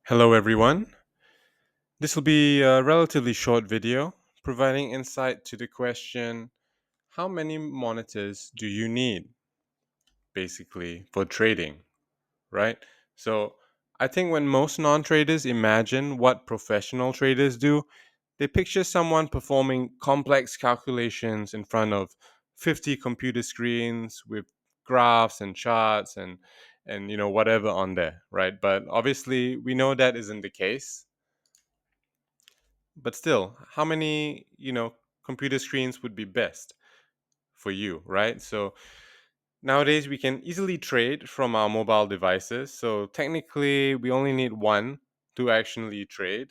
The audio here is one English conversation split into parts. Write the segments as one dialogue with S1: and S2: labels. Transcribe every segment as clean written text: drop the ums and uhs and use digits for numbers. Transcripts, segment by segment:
S1: Hello, everyone. This will be a relatively short video providing insight to the question, how many monitors do you need basically for trading, right? So, I think when most non traders imagine what professional traders do, they picture someone performing complex calculations in front of 50 computer screens with graphs and charts and whatever on there, right? But obviously, we know that isn't the case. But still, how many computer screens would be best for you, right? So nowadays we can easily trade from our mobile devices, so technically we only need one to actually trade.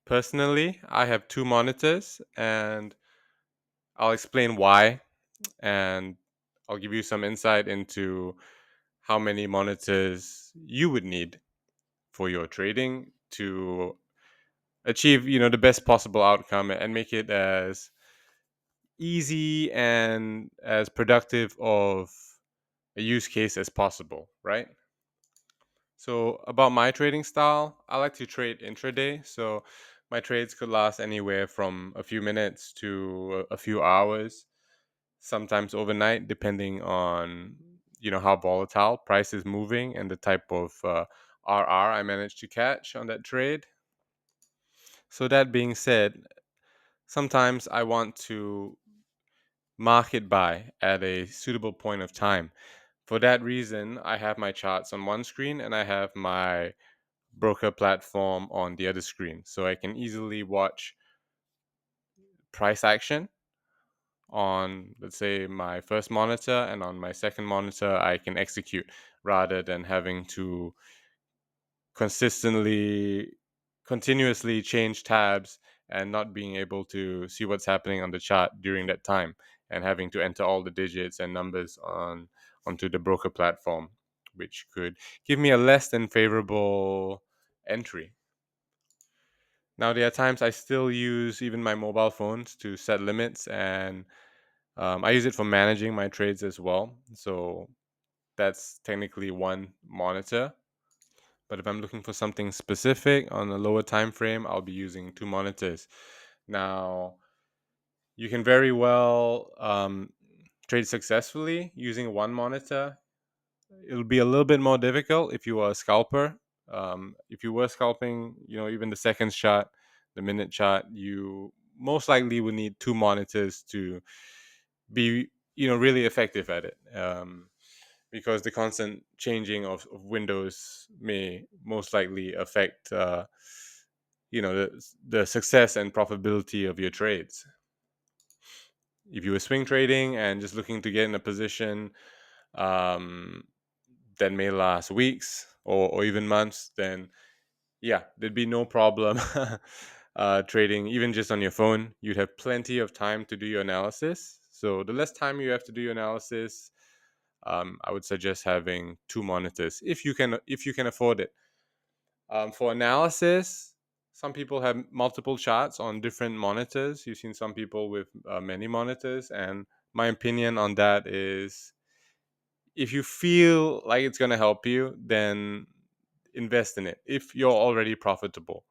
S1: Personally, I have two monitors, and I'll explain why, and I'll give you some insight into how many monitors you would need for your trading to achieve the best possible outcome and make it as easy and as productive of a use case as possible, right? So, about my trading style, I like to trade intraday. So, my trades could last anywhere from a few minutes to a few hours, sometimes overnight, depending on how volatile price is moving and the type of RR I manage to catch on that trade. So, that being said, sometimes I want to market buy at a suitable point of time. For that reason, I have my charts on one screen and I have my broker platform on the other screen. So I can easily watch price action on, let's say, my first monitor, and on my second monitor, I can execute rather than having to consistently, continuously change tabs and not being able to see what's happening on the chart during that time and having to enter all the digits and numbers onto the broker platform, which could give me a less than favorable entry. Now, there are times I still use even my mobile phones to set limits, and I use it for managing my trades as well. So that's technically one monitor. But if I'm looking for something specific on a lower time frame, I'll be using two monitors. Now, you can very well trade successfully using one monitor. It'll be a little bit more difficult if you are a scalper. If you were scalping, even the seconds chart, the minute chart, you most likely would need two monitors to be, really effective at it. Because the constant changing of windows may most likely affect, the success and profitability of your trades. If you were swing trading and just looking to get in a position um, that may last weeks or even months, then yeah, there'd be no problem trading even just on your phone. You'd have plenty of time to do your analysis. So the less time you have to do your analysis, I would suggest having two monitors if you can afford it. For analysis, some people have multiple charts on different monitors. You've seen some people with many monitors, and my opinion on that is, if you feel like it's going to help you, then invest in it if you're already profitable.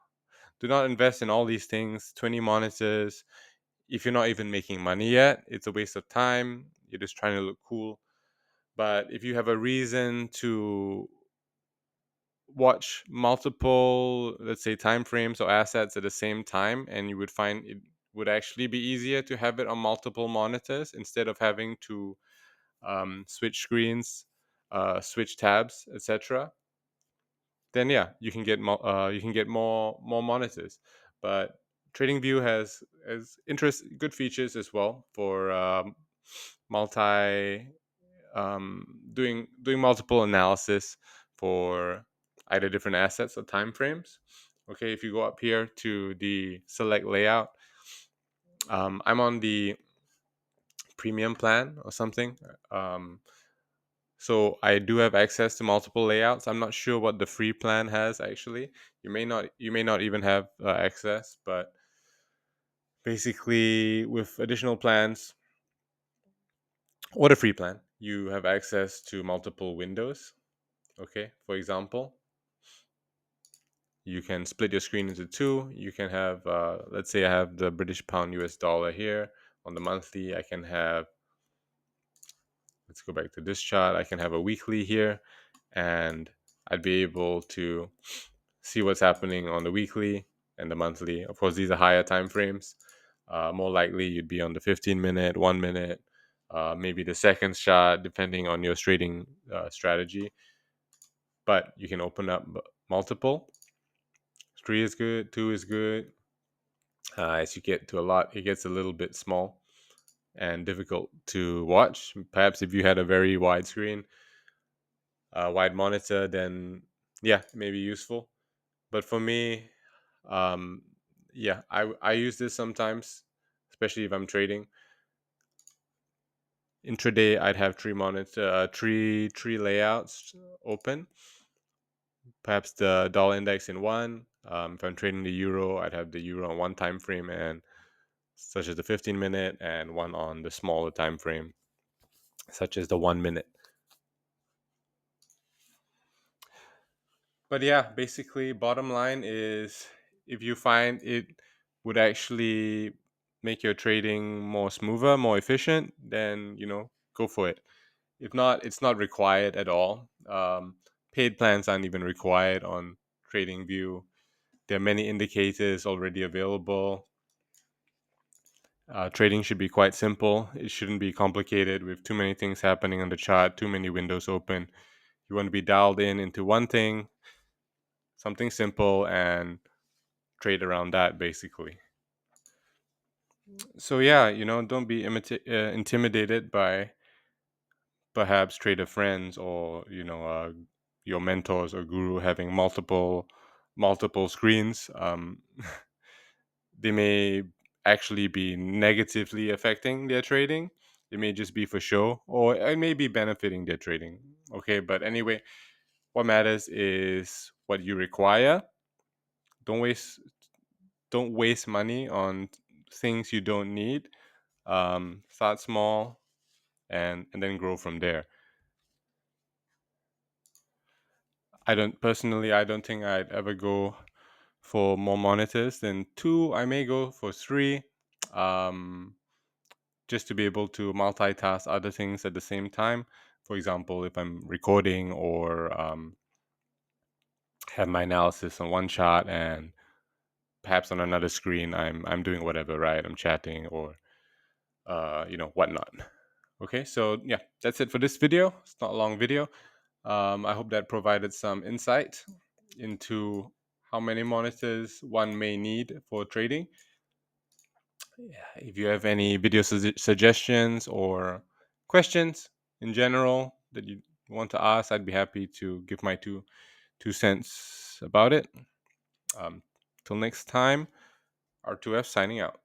S1: Do not invest in all these things, 20 monitors, if you're not even making money yet. It's a waste of time. You're just trying to look cool. But if you have a reason to watch multiple, let's say, time frames or assets at the same time, and you would find it would actually be easier to have it on multiple monitors instead of having to switch screens, switch tabs, etc., then yeah, you can get more monitors. But TradingView has good features as well for multi doing multiple analysis for either different assets or time frames. Okay, if you go up here to the select layout, I'm on the premium plan or something. So I do have access to multiple layouts. I'm not sure what the free plan has actually. You may not even have access, but basically with additional plans or the free plan, you have access to multiple windows. Okay, for example. You can split your screen into two. You can have, let's say I have the British pound US dollar here on the monthly. I can have, let's go back to this chart. I can have a weekly here, and I'd be able to see what's happening on the weekly and the monthly. Of course, these are higher time frames. More likely, you'd be on the 15-minute, 1 minute, maybe the second chart, depending on your trading strategy. But you can open up multiple. Three is good, two is good. As you get to a lot, it gets a little bit small and difficult to watch. Perhaps if you had a very wide screen, wide monitor, then yeah, it may be useful. But for me, um, yeah, I use this sometimes, especially if I'm trading. Intraday, I'd have three layouts open. Perhaps the dollar index in one. If I'm trading the euro, I'd have the euro on one time frame, and such as the 15-minute, and one on the smaller time frame, such as the 1 minute. But yeah, basically, bottom line is, if you find it would actually make your trading more smoother, more efficient, then go for it. If not, it's not required at all. Paid plans aren't even required on TradingView. There are many indicators already available. Trading should be quite simple. It shouldn't be complicated with too many things happening on the chart, too many windows open. You want to be dialed in into one thing, something simple, and trade around that, basically. So yeah, don't be intimidated by perhaps trader friends, or your mentors or guru having multiple screens. They may actually be negatively affecting their trading. It may just be for show, or it may be benefiting their trading. Okay, but anyway, what matters is what you require. Don't waste don't waste money on things you don't need. Start small, and then grow from there. I don't think I'd ever go for more monitors than two. I may go for three, um, just to be able to multitask other things at the same time. For example, if I'm recording, or have my analysis on one chart, and perhaps on another screen I'm doing whatever, right? I'm chatting, or whatnot. Okay, so yeah, that's it for this video. It's not a long video. I hope that provided some insight into how many monitors one may need for trading. Yeah, if you have any video suggestions or questions in general that you want to ask, I'd be happy to give my two cents about it. Till next time, R2F signing out.